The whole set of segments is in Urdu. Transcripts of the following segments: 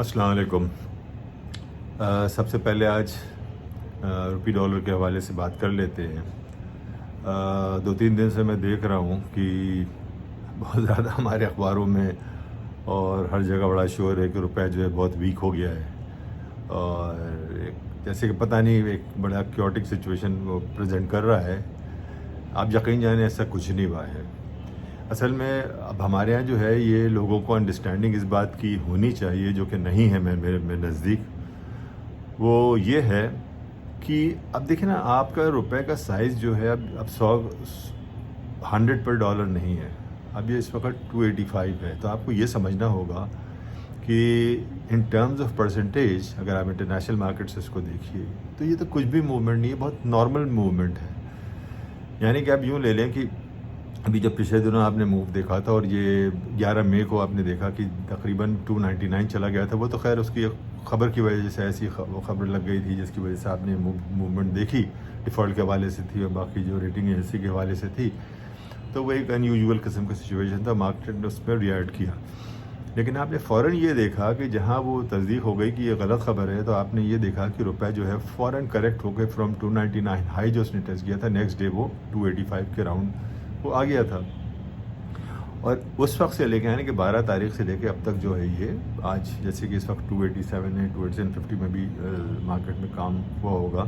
السلام علیکم۔ سب سے پہلے آج روپی ڈالر کے حوالے سے بات کر لیتے ہیں۔ 2-3 دن سے میں دیکھ رہا ہوں کہ بہت زیادہ ہمارے اخباروں میں اور ہر جگہ بڑا شور ہے کہ روپے جو ہے بہت ویک ہو گیا ہے، اور جیسے کہ پتہ نہیں ایک بڑا کیوٹک سچویشن وہ پریزنٹ کر رہا ہے۔ آپ یقین جانیں ایسا کچھ نہیں ہوا ہے۔ اصل میں اب ہمارے ہاں جو ہے یہ لوگوں کو انڈرسٹینڈنگ اس بات کی ہونی چاہیے، جو کہ نہیں ہے میرے نزدیک، وہ یہ ہے کہ اب دیکھیں نا، آپ کا روپے کا سائز جو ہے اب 100 پر ڈالر نہیں ہے، اب یہ اس وقت 285 ہے۔ تو آپ کو یہ سمجھنا ہوگا کہ ان ٹرمز آف پرسنٹیج اگر آپ انٹرنیشنل مارکیٹ سے اس کو دیکھیے تو یہ تو کچھ بھی موومنٹ نہیں ہے، بہت نارمل موومنٹ ہے۔ یعنی کہ آپ یوں لے لیں کہ ابھی جب پچھلے دنوں آپ نے موو دیکھا تھا، اور یہ 11 مئی کو آپ نے دیکھا کہ تقریباً 299 چلا گیا تھا، وہ تو خیر اس کی خبر کی وجہ سے ایسی خبر لگ گئی تھی جس کی وجہ سے آپ نے موومنٹ دیکھی، ڈیفالٹ کے حوالے سے تھی اور باقی جو ریٹنگ ایجنسی کے حوالے سے تھی، تو وہ ایک ان یوزول قسم کا سچویشن تھا، مارکیٹ نے اس پہ ریئیکٹ کیا۔ لیکن آپ نے فوراً یہ دیکھا کہ جہاں وہ تصدیق ہو گئی کہ یہ غلط خبر ہے، تو آپ نے یہ دیکھا کہ روپے جو ہے فوراً کریکٹ ہو کے فرام 299 ہائی جو اس نے ٹچ کیا تھا، نیکسٹ ڈے وہ 285 کے راؤنڈ وہ آ گیا تھا۔ اور اس وقت سے لے کے یعنی کہ 12 تاریخ سے لے کے اب تک جو ہے یہ آج جیسے کہ اس وقت 287 ہے، 250 میں بھی مارکیٹ میں کام ہوا ہوگا،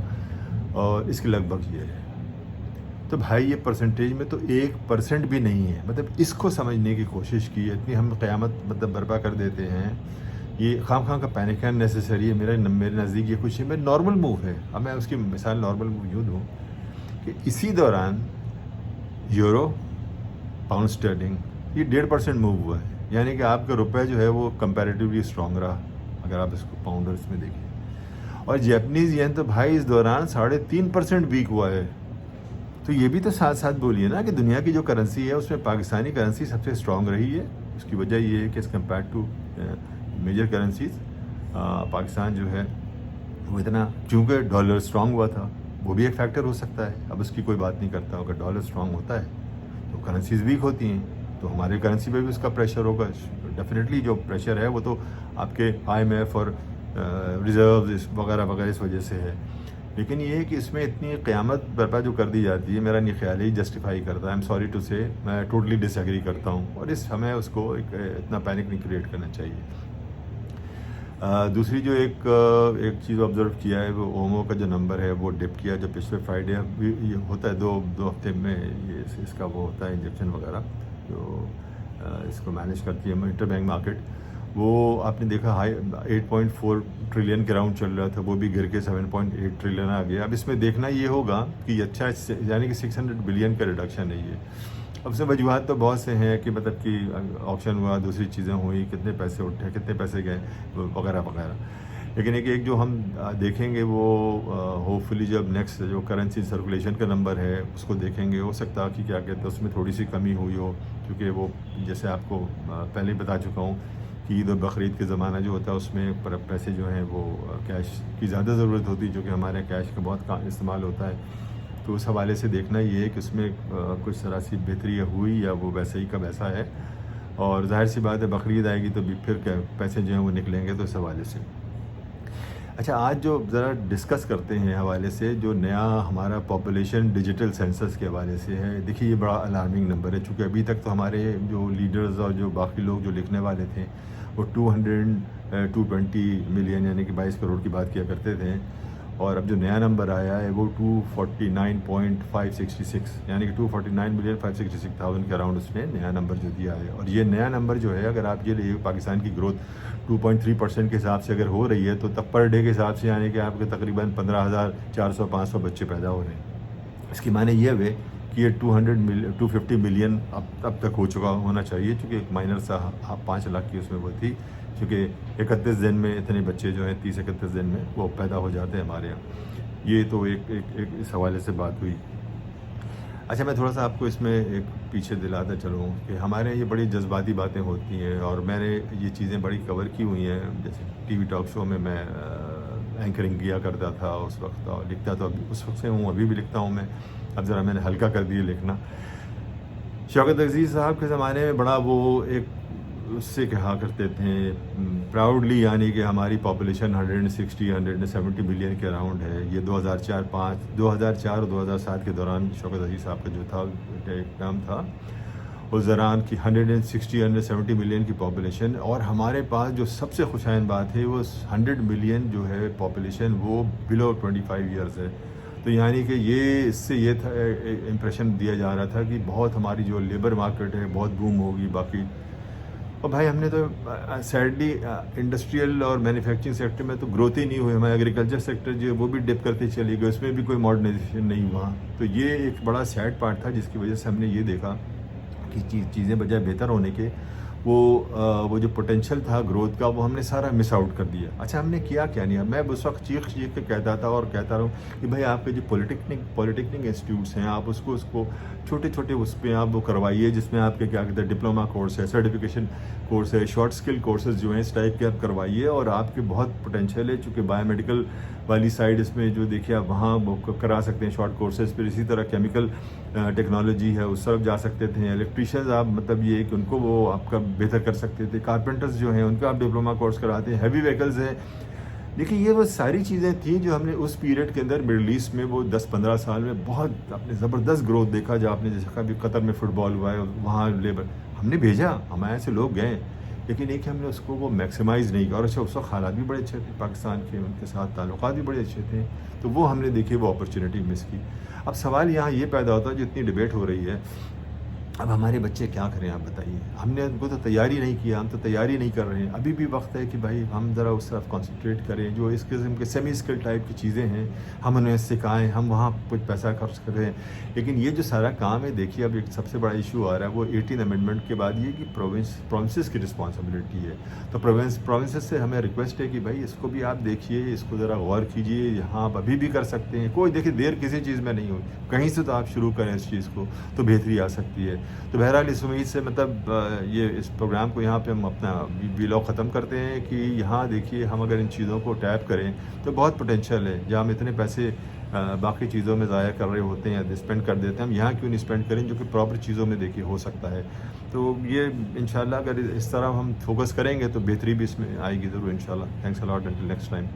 اور اس کے لگ بھگ یہ ہے۔ تو بھائی یہ پرسنٹیج میں تو 1% بھی نہیں ہے، مطلب اس کو سمجھنے کی کوشش کی، اتنی ہم قیامت مطلب برپا کر دیتے ہیں۔ یہ خام کا پینک ہے نیسیسری ہے، میرے نزدیک یہ کچھ میں نارمل موو ہے۔ اب میں اس کی مثال نارمل موو یوں دوں کہ اسی دوران یورو، پاؤنڈ اسٹرلنگ یہ 1.5% موو ہوا ہے، یعنی کہ آپ کا روپے جو ہے وہ کمپیریٹیولی اسٹرانگ رہا اگر آپ اس کو پاؤنڈرز میں دیکھیں۔ اور جیپنیز ین تو بھائی اس دوران 3.5% ویک ہوا ہے۔ تو یہ بھی تو ساتھ ساتھ بولیے نا کہ دنیا کی جو کرنسی ہے اس میں پاکستانی کرنسی سب سے اسٹرانگ رہی ہے۔ اس کی وجہ یہ ہے کہ as compare to major currencies Pakistan جو ہے وہ اتنا، چونکہ ڈالر اسٹرانگ ہوا تھا، وہ بھی ایک فیکٹر ہو سکتا ہے۔ اب اس کی کوئی بات نہیں کرتا، اگر ڈالر اسٹرانگ ہوتا ہے تو کرنسیز ویک ہوتی ہیں، تو ہماری کرنسی پہ بھی اس کا پریشر ہوگا۔ ڈیفینیٹلی جو پریشر ہے وہ تو آپ کے IMF اور ریزروز وغیرہ وغیرہ اس وجہ سے ہے۔ لیکن یہ ہے کہ اس میں اتنی قیامت برپا جو کر دی جاتی ہے، میرا نہیں خیال ہے جسٹیفائی کرتا ہے۔ آئی ایم سوری ٹو سے، میں ٹوٹلی ڈس ایگری کرتا ہوں، اور ہمیں اس کو اتنا پینک نہیں کریٹ کرنا چاہیے۔ دوسری جو ایک چیز آبزرو کیا ہے، وہ اومو کا جو نمبر ہے وہ ڈپ کیا، جو پچھلے فرائیڈے یہ ہوتا ہے دو ہفتے میں یہ اس کا وہ ہوتا ہے انجیکشن وغیرہ جو اس کو مینیج کرتی ہے انٹر بینک مارکیٹ، وہ آپ نے دیکھا 8.4 ٹریلین کے راؤنڈ چل رہا تھا، وہ بھی گر کے 7.8 ٹریلین آ گیا۔ اب اس میں دیکھنا یہ ہوگا کہ یہ اچھا یعنی کہ 600 بلین کا ریڈکشن ہے یہ۔ اب اس میں وجوہات تو بہت سے ہیں کہ مطلب کہ آکشن ہوا، دوسری چیزیں ہوئی، کتنے پیسے اٹھے، کتنے پیسے گئے وغیرہ وغیرہ۔ لیکن ایک جو ہم دیکھیں گے وہ ہوپ فلی جب نیکسٹ جو کرنسی سرکولیشن کا نمبر ہے اس کو دیکھیں گے، ہو سکتا کہ کیا کہتے ہیں اس میں تھوڑی سی کمی ہوئی ہو، کیونکہ وہ جیسے آپ کو پہلے ہی بتا چکا ہوں کہ عید و بقرعید کے زمانہ جو ہوتا ہے اس میں پیسے جو ہیں وہ کیش کی زیادہ ضرورت ہوتی ہے، جو کہ ہمارے کیش کا بہت استعمال ہوتا ہے۔ تو اس حوالے سے دیکھنا یہ ہے کہ اس میں کچھ ذرا سی بہتری ہوئی یا وہ ویسے ہی کا ویسا ہے، اور ظاہر سی بات ہے بقرعید آئے گی تو بھی پھر پیسے جو ہیں وہ نکلیں گے، تو اس حوالے سے۔ اچھا، آج جو ذرا ڈسکس کرتے ہیں حوالے سے جو نیا ہمارا پاپولیشن ڈیجیٹل سینسس کے حوالے سے ہے، دیکھیے یہ بڑا الارمنگ نمبر ہے، چونکہ ابھی تک تو ہمارے جو لیڈرز اور جو باقی لوگ جو لکھنے والے تھے وہ 220 ملین یعنی کہ 22 کروڑ کی بات کیا کرتے تھے، اور اب جو نیا نمبر آیا ہے وہ 249.566 یعنی کہ 249,566,000 کے اراؤنڈ اس نے نیا نمبر جو دیا ہے۔ اور یہ نیا نمبر جو ہے اگر آپ یہ لے پاکستان کی گروتھ 2.3% کے حساب سے اگر ہو رہی ہے، تو تب پر ڈے کے حساب سے یعنی کہ آپ کے تقریباً 15,400-500 بچے پیدا ہو رہے ہیں۔ اس کی معنی یہ ہوئے کہ یہ 250 ملین اب تک ہو چکا ہونا چاہیے، چونکہ ایک مائنر سا 5 لاکھ کی اس میں وہ تھی، کیونکہ 31 دن میں اتنے بچے جو ہیں 30-31 دن میں وہ پیدا ہو جاتے ہیں ہمارے یہاں۔ یہ تو ایک اس حوالے سے بات ہوئی۔ اچھا، میں تھوڑا سا آپ کو اس میں ایک پیچھے دلاتا چلوں کہ ہمارے یہاں یہ بڑی جذباتی باتیں ہوتی ہیں، اور میں نے یہ چیزیں بڑی کور کی ہوئی ہیں، جیسے ٹی وی ٹاک شو میں اینکرنگ کیا کرتا تھا اس وقت، اور لکھتا تو ابھی اس وقت سے ہوں، ابھی بھی لکھتا ہوں میں، اب ذرا میں نے ہلکا کر دیا لکھنا۔ شوکت عزیز صاحب کے زمانے میں بڑا وہ ایک اس سے کہا کرتے تھے پراؤڈلی، یعنی کہ ہماری پاپولیشن 170 ملین کے اراؤنڈ ہے. یہ 2004 اور 2007 کے دوران شوکت عزیز صاحب کا جو تھا اقدام تھا، اس دوران کی 170 ملین کی پاپولیشن. اور ہمارے پاس جو سب سے خوشائن بات ہے وہ 100 ملین جو ہے پاپولیشن وہ بلو 25 ایئرز ہے. تو یعنی کہ یہ اس سے یہ تھا امپریشن دیا جا رہا تھا کہ بہت ہماری جو لیبر مارکیٹ ہے بہت بوم ہوگی باقی. اور بھائی ہم نے تو سیڈلی انڈسٹریل اور مینوفیکچرنگ سیکٹر میں تو گروتھ ہی نہیں ہوئی. ہمارا ایگریکلچر سیکٹر جو ہے وہ بھی ڈپ کرتے چلی گئی، اس میں بھی کوئی ماڈرنائزیشن نہیں ہوا. تو یہ ایک بڑا سیڈ پارٹ تھا جس کی وجہ سے ہم نے یہ دیکھا کہ چیزیں بجائے بہتر ہونے کے وہ جو پوٹینشیل تھا گروتھ کا وہ ہم نے سارا مس آؤٹ کر دیا. اچھا ہم نے کیا نہیں. میں اس وقت چیخ کے کہتا تھا اور کہتا رہا ہوں کہ بھائی آپ کے جو پولیٹیکنک انسٹیٹیوٹس ہیں آپ اس کو چھوٹے اس پہ آپ وہ کروائیے، جس میں آپ کے کیا کہتے ہیں ڈپلوما کورس ہے، سرٹیفکیشن کورس ہے، شارٹ اسکل کورسز جو ہیں اس ٹائپ کے آپ کروائیے. اور آپ کے بہت پوٹینشیل ہے، چونکہ بایو میڈیکل والی سائڈ اس میں جو دیکھیے آپ وہاں کرا سکتے ہیں شارٹ کورسز. پھر اسی طرح کیمیکل ٹیکنالوجی ہے اس طرف جا سکتے تھے. الیکٹریشینز آپ مطلب یہ کہ ان کو وہ آپ کا بہتر کر سکتے تھے. کارپینٹرز جو ہیں ان کا آپ ڈپلوما کورس کراتے ہیں. ہیوی وہیکلز ہیں. لیکن یہ وہ ساری چیزیں تھیں جو ہم نے اس پیریڈ کے اندر مڈل ایسٹ میں وہ 10-15 سال میں بہت آپ نے زبردست گروتھ دیکھا. جو آپ نے جیسا کبھی قطر میں فٹ بال ہوا ہے وہاں لیبر ہم نے بھیجا، ہمارے سے لوگ گئے، لیکن ایک ہم نے اس کو وہ میکسیمائز نہیں کیا. اور اچھا اس وقت حالات بھی بڑے اچھے تھے پاکستان کے، ان کے ساتھ تعلقات بھی بڑے اچھے تھے، تو وہ ہم نے دیکھی وہ اپرچونیٹی مس کی. اب سوال یہاں یہ پیدا ہوتا ہے جو اتنی ڈبیٹ ہو رہی ہے، اب ہمارے بچے کیا کریں آپ بتائیے. ہم نے ان کو تو تیاری نہیں کیا، ہم تو تیاری نہیں کر رہے ہیں. ابھی بھی وقت ہے کہ بھائی ہم ذرا اس طرف کانسنٹریٹ کریں. جو اس قسم کے سیمی اسکل ٹائپ کی چیزیں ہیں ہم انہیں سکھائیں، ہم وہاں کچھ پیسہ خرچ کریں. لیکن یہ جو سارا کام ہے دیکھیے اب ایک سب سے بڑا ایشو آ رہا ہے وہ 18 امینڈمنٹ کے بعد یہ کہ پروونسز کی رسپانسبلٹی ہے. تو پروونسز سے ہمیں ریکویسٹ ہے کہ بھائی اس کو بھی آپ دیکھیے، اس کو ذرا غور کیجیے. یہاں آپ ابھی بھی کر سکتے ہیں. کوئی دیکھیے دیر کسی چیز میں نہیں ہوئی، کہیں سے تو آپ شروع کریں اس چیز کو تو بہتری آ سکتی ہے. تو بہرحال اس امید سے مطلب یہ اس پروگرام کو یہاں پہ ہم اپنا ویلاگ ختم کرتے ہیں کہ یہاں دیکھیے ہم اگر ان چیزوں کو ٹیپ کریں تو بہت پوٹینشیل ہے. جہاں ہم اتنے پیسے باقی چیزوں میں ضائع کر رہے ہوتے ہیں یا اسپینڈ کر دیتے ہیں، ہم یہاں کیوں نہیں اسپینڈ کریں جو کہ پراپر چیزوں میں دیکھیے ہو سکتا ہے. تو یہ انشاءاللہ اگر اس طرح ہم فوکس کریں گے تو بہتری بھی اس میں آئے گی ضرور انشاءاللہ. تھینکس اے لاٹ، انٹل نیکسٹ ٹائم.